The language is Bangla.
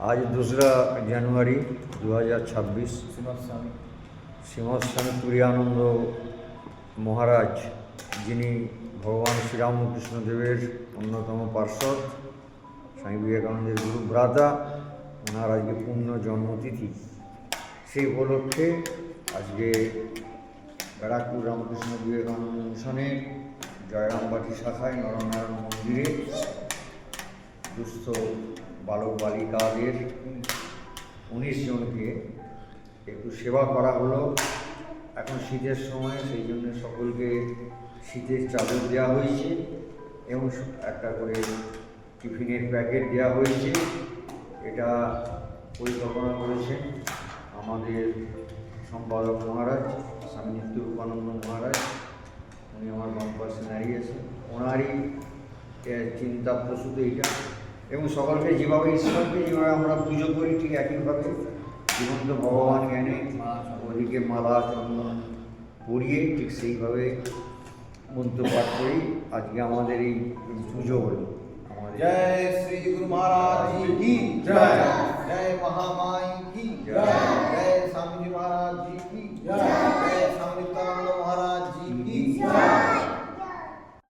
আজ 2রা জানুয়ারি 2026 শ্রীমৎ স্বামী তুরীয়ানন্দ মহারাজ, যিনি ভগবান শ্রীরামকৃষ্ণদেবের অন্যতম পার্ষদ, স্বামী বিবেকানন্দের গুরু ভ্রাতা, ওনার আজকে পূর্ণ জন্মতিথি। সেই উপলক্ষে আজকে ব্যারাকপুর রামকৃষ্ণ বিবেকানন্দ মিশনের জয়রামবাটি শাখায় নরনারায়ণ মন্দিরে দুস্থ বালক বালিকাদের 19 জনকে একটু সেবা করা হলো। এখন শীতের সময়, সেই জন্য সকলকে শীতের চাদর দেওয়া হয়েছে এবং একটা করে টিফিনের প্যাকেট দেওয়া হয়েছে। এটা পরিকল্পনা করেছেন আমাদের সম্পাদক মহারাজ স্বামী নিত্যরূপানন্দ মহারাজ। উনি আমার বাম পাশে দাঁড়িয়ে আছেন, ওনারই চিন্তা প্রসূত এইটা। এবং সকলকে যেভাবে ঈশ্বরকে যেভাবে আমরা পুজো করি, ঠিক একইভাবে জীবন্ত ভগবান জ্ঞানে ওদিকে মালা চন্দন পরিয়ে ঠিক সেইভাবে মন্ত্র পাঠ করি। আজকে আমাদের এই পুজো হলো। जय श्री गुरु महाराज की जय, जय महामाई की जय।